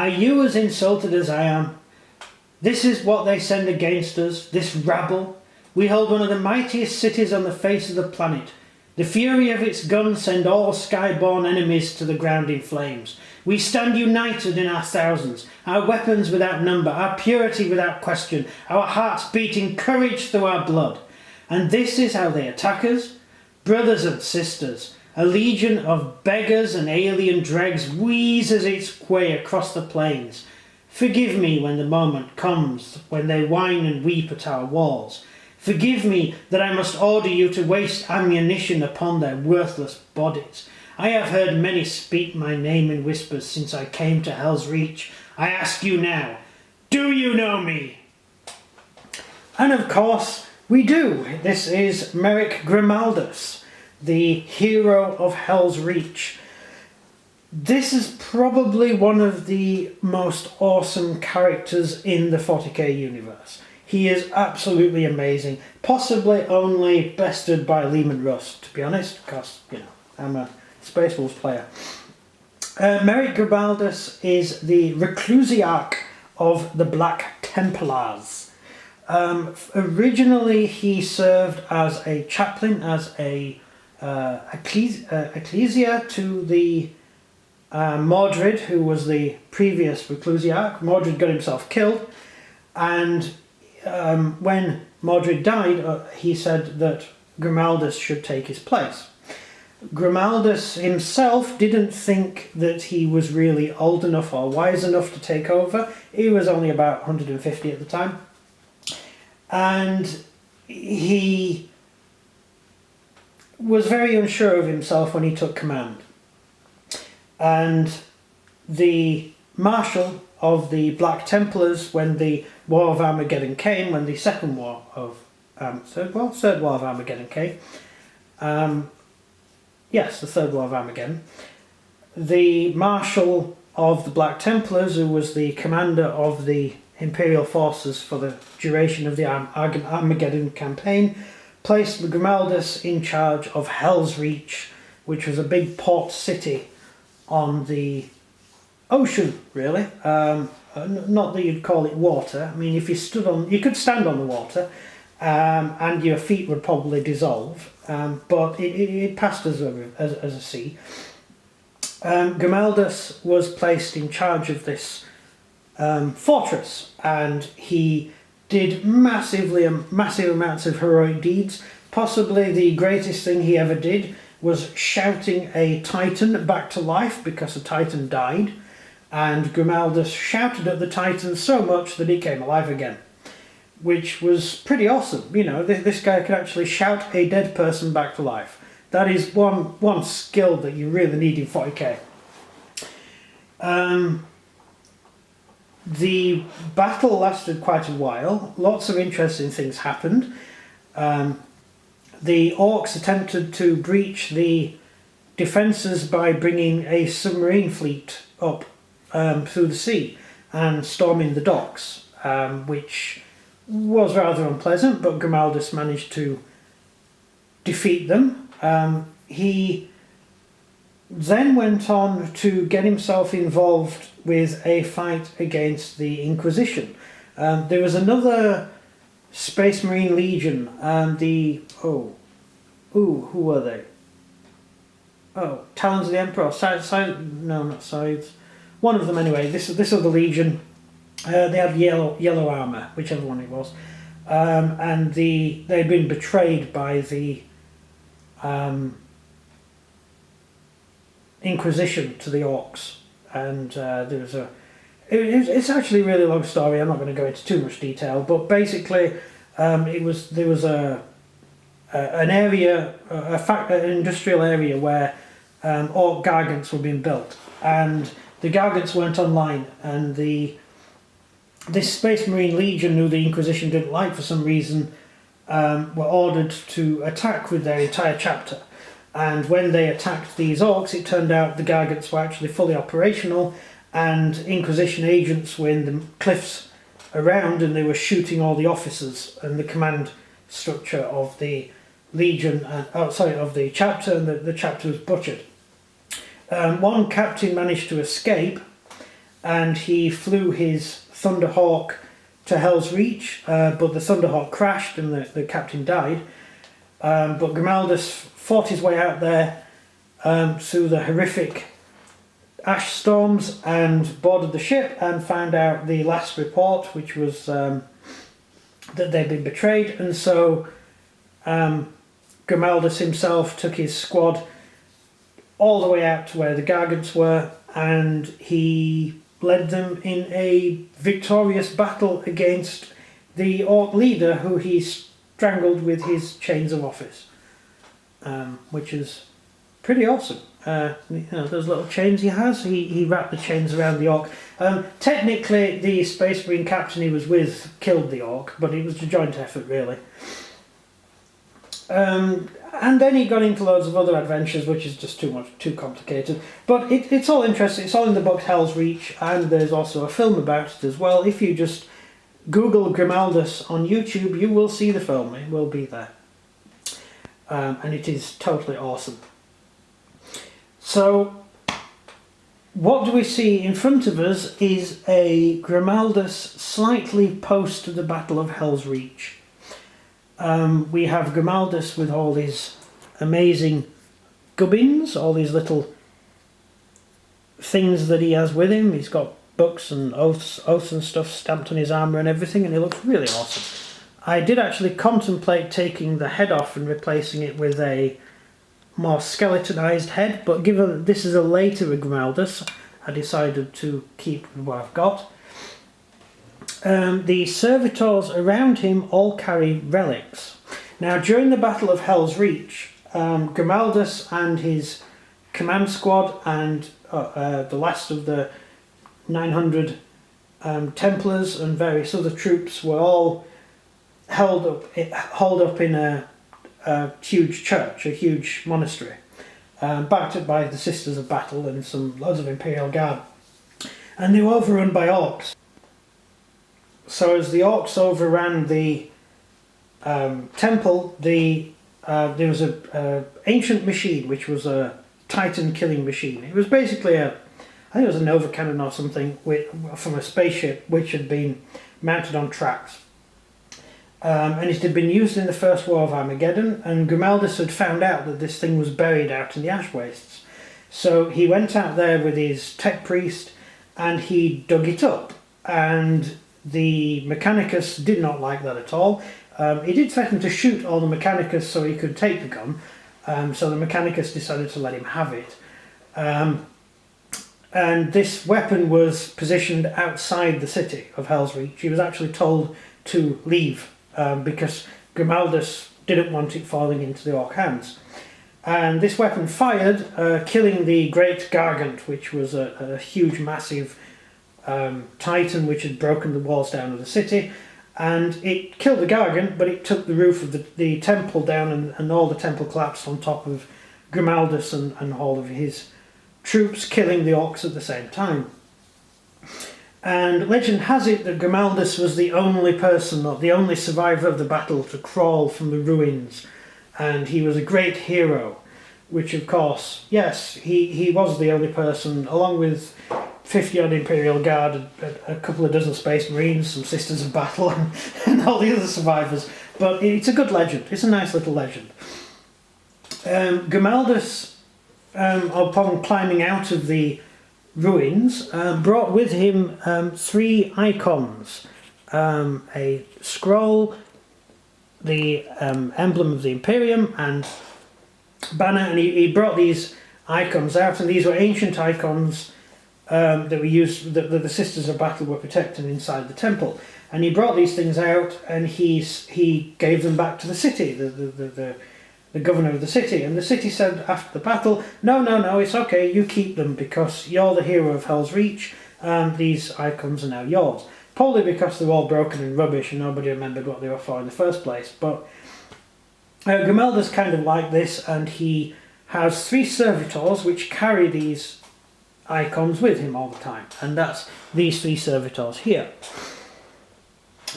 Are you as insulted as I am? This is what they send against us, this rabble. We hold one of the mightiest cities on the face of the planet. The fury of its guns send all sky-born enemies to the ground in flames. We stand united in our thousands, our weapons without number, our purity without question, our hearts beating courage through our blood. And this is how they attack us? Brothers and sisters, a legion of beggars and alien dregs wheezes its way across the plains. Forgive me when the moment comes when they whine and weep at our walls. Forgive me that I must order you to waste ammunition upon their worthless bodies. I have heard many speak my name in whispers since I came to Hell's Reach. I ask you now, do you know me? And of course we do. This is Merek Grimaldus, the hero of Hell's Reach. This is probably one of the most awesome characters in the 40k universe. He is absolutely amazing, possibly only bested by Lehman Russ, to be honest, because, you know, I'm a Space Wolves player. Merek Grimaldus is the Reclusiarch of the BlackTemplars. Originally he served as a chaplain, as a ecclesia to the Mordred, who was the previous Reclusiarch. Mordred got himself killed, and when Mordred died, he said that Grimaldus should take his place. Grimaldus himself didn't think that he was really old enough or wise enough to take over. He was only about 150 at the time. And he was very unsure of himself when he took command. And the Marshal of the Black Templars, when the War of Armageddon came, when the second war of third war of Armageddon came, yes, the third war of Armageddon, the Marshal of the Black Templars, who was the commander of the Imperial forces for the duration of the Armageddon campaign, placed Grimaldus in charge of Hell's Reach, which was a big port city on the ocean, really. Not that you'd call it water. I mean, if you stood on, you could stand on the water, and your feet would probably dissolve. But it passed as a sea. Grimaldus was placed in charge of this fortress, and he did massive amounts of heroic deeds. Possibly the greatest thing he ever did was shouting a Titan back to life, because a Titan died, and Grimaldus shouted at the Titan so much that it came alive again, which was pretty awesome. You know, this guy could actually shout a dead person back to life. That is one skill that you really need in 40k. The battle lasted quite a while. Lots of interesting things happened. The orcs attempted to breach the defences by bringing a submarine fleet up through the sea and storming the docks, which was rather unpleasant, but Grimaldus managed to defeat them. He then went on to get himself involved with a fight against the Inquisition. There was another Space Marine Legion, who were they? Oh, Talons of the Emperor, no, not Scythes. One of them anyway. This other Legion, they had yellow armour, whichever one it was, and they'd been betrayed by the Inquisition to the orcs, and there was it's actually a really long story. I'm not going to go into too much detail, but basically there was an area, an industrial area where orc gargants were being built, and the gargants weren't online, and this Space Marine Legion, who the Inquisition didn't like for some reason, were ordered to attack with their entire chapter. And when they attacked these orcs, it turned out the gargants were actually fully operational, and Inquisition agents were in the cliffs around, and they were shooting all the officers and the command structure of the Legion, of the chapter, and the chapter was butchered. One captain managed to escape, and he flew his Thunderhawk to Hell's Reach, but the Thunderhawk crashed and the captain died. But Grimaldus fought his way out there through the horrific ash storms and boarded the ship and found out the last report, which was that they'd been betrayed. And so Grimaldus himself took his squad all the way out to where the Gargants were, and he led them in a victorious battle against the orc leader, who he strangled with his chains of office, which is pretty awesome. Those little chains he has, he wrapped the chains around the orc. Technically, the Space Marine captain he was with killed the orc, but it was a joint effort, really. And then he got into loads of other adventures, which is just too complicated. But it's all interesting. It's all in the book Hell's Reach, and there's also a film about it as well. If you just Google Grimaldus on YouTube, you will see the film. It will be there. And it is totally awesome. So, what do we see in front of us is a Grimaldus slightly post the Battle of Hell's Reach. We have Grimaldus with all these amazing gubbins, all these little things that he has with him. He's got books and oaths and stuff stamped on his armour and everything, and he looks really awesome. I did actually contemplate taking the head off and replacing it with a more skeletonized head, but given that this is a later Grimaldus, I decided to keep what I've got. The servitors around him all carry relics. Now, during the Battle of Hell's Reach, Grimaldus and his command squad and the last of the 900 Templars and various other troops were all held up in a huge church, a huge monastery, backed up by the Sisters of Battle and loads of Imperial Guard. And they were overrun by orcs. So as the orcs overran the temple, there was an ancient machine, which was a Titan killing machine. It was basically I think it was a Nova cannon or something from a spaceship, which had been mounted on tracks. And it had been used in the First War of Armageddon, and Grimaldus had found out that this thing was buried out in the ash wastes. So he went out there with his tech priest and he dug it up, and the Mechanicus did not like that at all. He did threaten to shoot all the Mechanicus so he could take the gun, so the Mechanicus decided to let him have it. And this weapon was positioned outside the city of Hell's Reach. He was actually told to leave because Grimaldus didn't want it falling into the orc hands. And this weapon fired, killing the Great Gargant, which was a huge, massive Titan which had broken the walls down of the city. And it killed the Gargant, but it took the roof of the temple down, and all the temple collapsed on top of Grimaldus and all of his troops, killing the orcs at the same time. And legend has it that Grimaldus was the only person, or the only survivor of the battle, to crawl from the ruins, and he was a great hero, which of course, yes, he was the only person, along with 50 odd Imperial Guard, a couple of dozen Space Marines, some Sisters of Battle, and all the other survivors. But it's a good legend, it's a nice little legend. Grimaldus, upon climbing out of the ruins, brought with him 3 icons, a scroll, the emblem of the Imperium, and banner, and he brought these icons out, and these were ancient icons that were used, that the Sisters of Battle were protecting inside the temple. And he brought these things out, and he gave them back to the city, the governor of the city. And the city said after the battle, no, it's okay, you keep them because you're the hero of Hell's Reach, these icons are now yours. Probably because they're all broken and rubbish and nobody remembered what they were for in the first place. But Grimaldus kind of liked this, and he has 3 servitors which carry these icons with him all the time. And that's these 3 servitors here.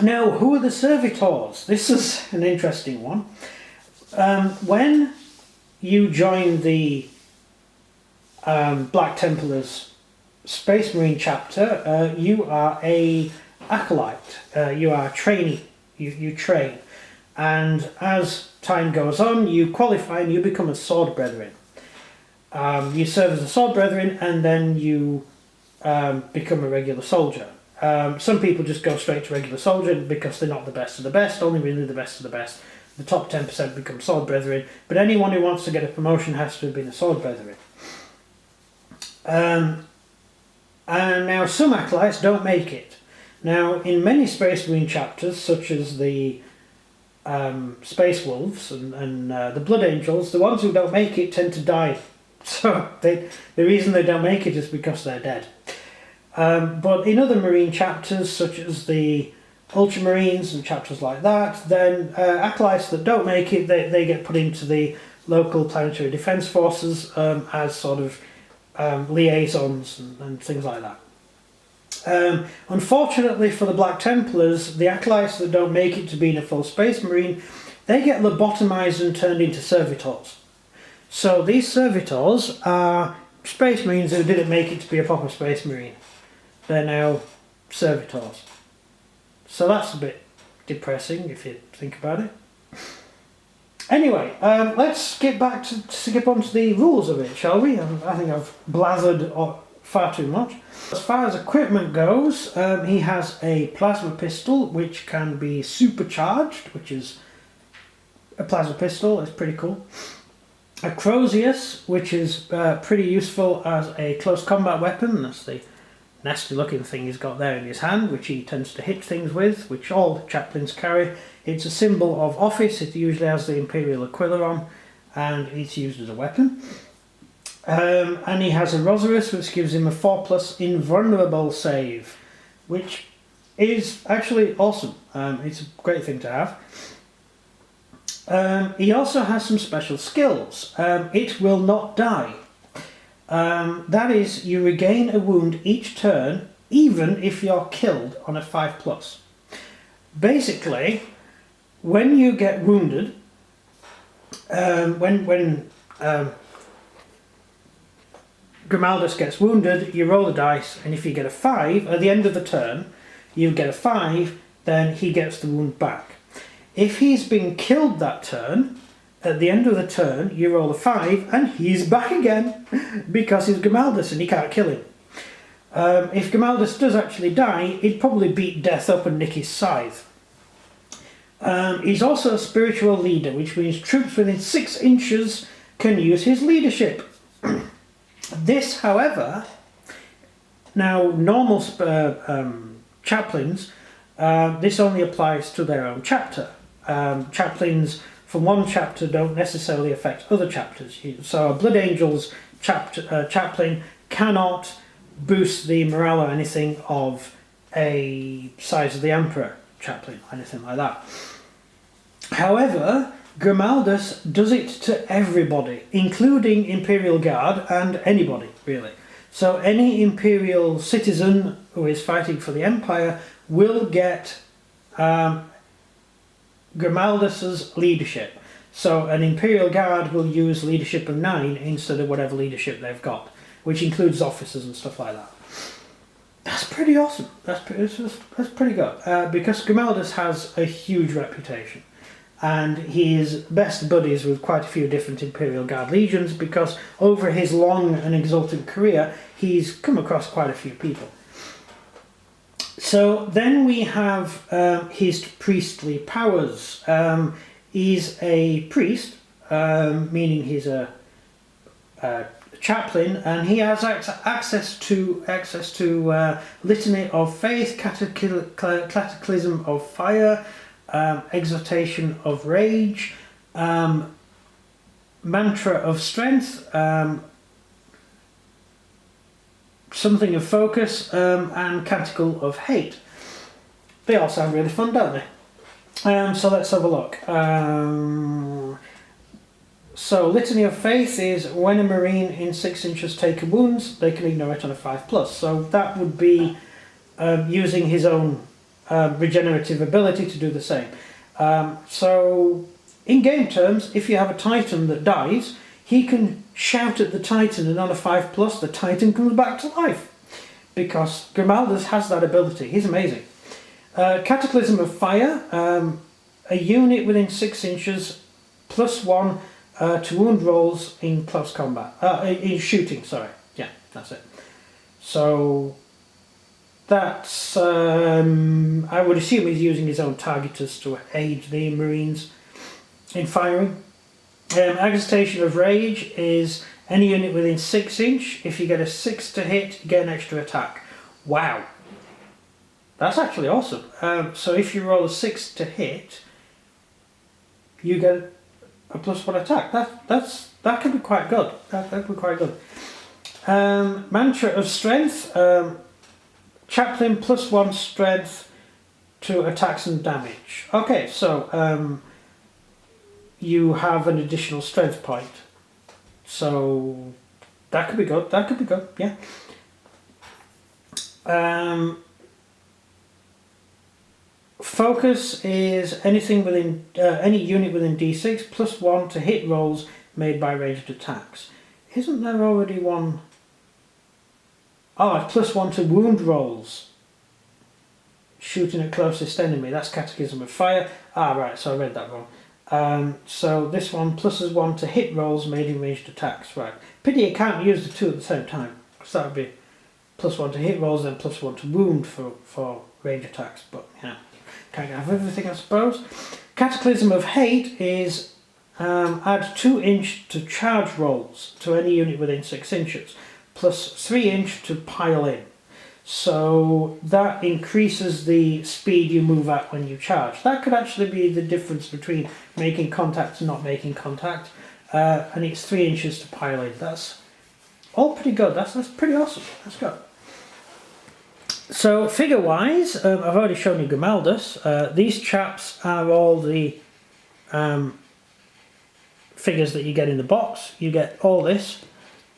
Now, who are the servitors? This is an interesting one. When you join the BlackTemplars Space Marine chapter, you are a acolyte. You are a trainee. You train, and as time goes on, you qualify and you become a sword brethren. You serve as a sword brethren, and then you become a regular soldier. Some people just go straight to regular soldier because they're not the best of the best, only really the best of the best. The top 10% become sword brethren, but anyone who wants to get a promotion has to have been a sword brethren. And now some acolytes don't make it. Now, in many Space Marine chapters, such as the Space Wolves and the Blood Angels, the ones who don't make it tend to die. So the reason they don't make it is because they're dead. But in other Marine chapters, such as the Ultramarines and chapters like that, then acolytes that don't make it, they get put into the local planetary defence forces as sort of liaisons and things like that. Unfortunately for the Black Templars, the acolytes that don't make it to being a full Space Marine, they get lobotomized and turned into servitors. So these servitors are Space Marines who didn't make it to be a proper Space Marine. They're now servitors. So that's a bit depressing if you think about it. Anyway, let's get back to skip on to the rules of it, shall we? I think I've blathered far too much. As far as equipment goes, he has a plasma pistol which can be supercharged, which is a plasma pistol. It's pretty cool. A Crozius, which is pretty useful as a close combat weapon. That's the nasty looking thing he's got there in his hand, which he tends to hit things with, which all chaplains carry. It's a symbol of office. It usually has the Imperial Aquila on, and it's used as a weapon. And he has a Rosarus, which gives him a 4+ invulnerable save, which is actually awesome. It's a great thing to have. He also has some special skills. It will not die. That is, you regain a wound each turn, even if you're killed on a 5+. Basically, when you get wounded, when Grimaldus gets wounded, you roll the dice, and if you get a 5, at the end of the turn, you get a 5, then he gets the wound back. If he's been killed that turn, at the end of the turn, you roll a 5, and he's back again, because he's Grimaldus and you can't kill him. If Grimaldus does actually die, he'd probably beat Death up and nick his scythe. He's also a spiritual leader, which means troops within 6 inches can use his leadership. This, however, now normal chaplains, this only applies to their own chapter. Chaplains from one chapter don't necessarily affect other chapters. So a Blood Angels chaplain cannot boost the morale or anything of a Size of the Emperor chaplain, anything like that. However, Grimaldus does it to everybody, including Imperial Guard and anybody, really. So any Imperial citizen who is fighting for the Empire will get Grimaldus's leadership. So an Imperial Guard will use leadership of 9 instead of whatever leadership they've got, which includes officers and stuff like that. That's pretty awesome. That's pretty good. Because Grimaldus has a huge reputation. And he is best buddies with quite a few different Imperial Guard legions, because over his long and exalted career, he's come across quite a few people. So then we have his priestly powers. He's a priest, meaning he's a chaplain, and he has access to Litany of Faith, Cataclysm of Fire, Exhortation of Rage, Mantra of Strength, Something of Focus, and Canticle of Hate. They all sound really fun, don't they? So let's have a look. So Litany of Faith is when a Marine in 6 inches take a wound, they can ignore it on a 5+. So that would be using his own regenerative ability to do the same. So in game terms, if you have a Titan that dies, he can shout at the Titan, and on a 5+, the Titan comes back to life. because Grimaldus has that ability. He's amazing. Cataclysm of Fire, a unit within 6 inches, +1 to wound rolls in close combat. In shooting, sorry. Yeah, that's it. So that's, I would assume he's using his own targeters to aid the Marines in firing. Agitation of Rage is any unit within 6 inch. If you get a 6 to hit, you get an extra attack. Wow. That's actually awesome. So if you roll a 6 to hit, you get a +1 attack. That can be quite good. That could be quite good. Mantra of Strength. Chaplain +1 strength to attacks and damage. Okay, so you have an additional strength point. So that could be good. That could be good. Yeah. Focus is anything within any unit within D6 +1 to hit rolls made by ranged attacks. Isn't there already one? Oh, +1 to wound rolls. Shooting at closest enemy. That's Cataclysm of Fire. Ah, right. So I read that wrong. So this one +1 to hit rolls made in ranged attacks. Right. Pity you can't use the two at the same time, because that would be +1 to hit rolls and +1 to wound for range attacks. But yeah, can't have everything, I suppose. Cataclysm of Hate is add 2 inch to charge rolls to any unit within 6 inches, +3 inch to pile in. So that increases the speed you move at when you charge. That could actually be the difference between making contact and not making contact. And it's 3 inches to pile in. That's all pretty good. That's pretty awesome. That's good. So figure wise, I've already shown you Grimaldus. These chaps are all the figures that you get in the box. You get all this,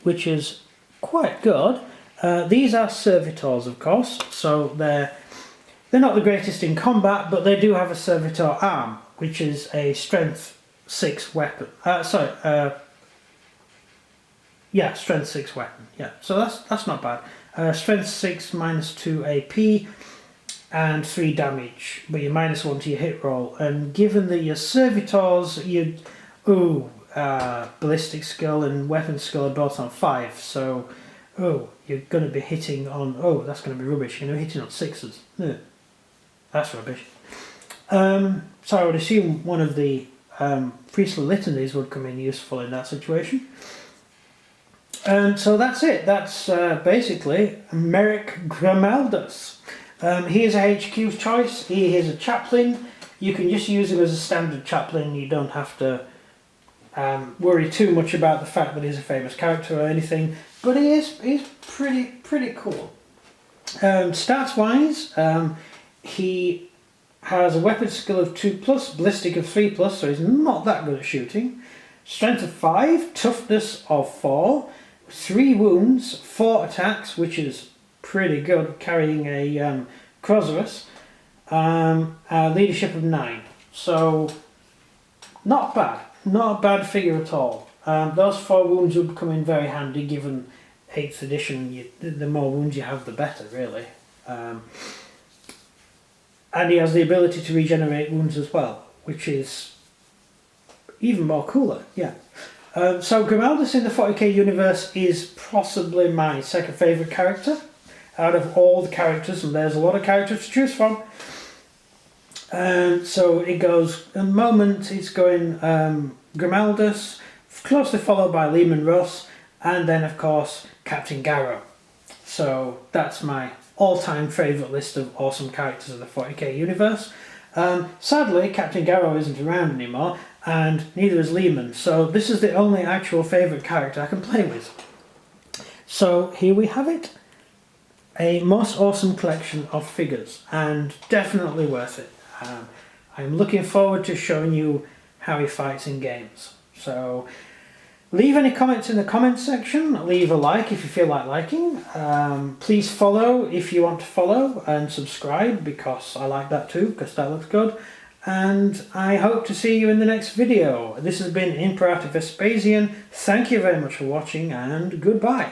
which is quite good. These are servitors, of course, so they're not the greatest in combat, but they do have a servitor arm, which is a strength 6 weapon. Yeah, strength 6 weapon. Yeah, so that's not bad. Strength 6 -2 AP and 3 damage, but you're -1 to your hit roll. And given that your servitors, ballistic skill and weapon skill are both on 5, so you're going to be hitting on, that's going to be rubbish. You're going to be hitting on 6s. No, that's rubbish. So I would assume one of the priestly litanies would come in useful in that situation. And so that's it. That's basically Merek Grimaldus. He is a HQ choice. He is a chaplain. You can just use him as a standard chaplain. You don't have to worry too much about the fact that he's a famous character or anything. But he's pretty cool. Stats wise, he has a weapon skill of 2+, ballistic of 3+, so he's not that good at shooting. Strength of 5, toughness of 4, 3 wounds, 4 attacks, which is pretty good, carrying a Crossarus. Leadership of 9. So not bad. Not a bad figure at all. Those 4 wounds would come in very handy, given 8th edition. The more wounds you have, the better, really. And he has the ability to regenerate wounds as well, which is even more cooler, yeah. So Grimaldus in the 40k universe is possibly my second favourite character out of all the characters, and there's a lot of characters to choose from. So it goes, at the moment it's going Grimaldus, closely followed by Lehman Russ, and then of course Captain Garrow. So that's my all-time favourite list of awesome characters of the 40k universe. Sadly, Captain Garrow isn't around anymore, and neither is Lehman, so this is the only actual favourite character I can play with. So here we have it. A most awesome collection of figures, and definitely worth it. I'm looking forward to showing you how he fights in games. So leave any comments in the comments section, leave a like if you feel like liking, please follow if you want to follow, and subscribe because I like that too, because that looks good, and I hope to see you in the next video. This has been Imperator Vespasian. Thank you very much for watching, and goodbye.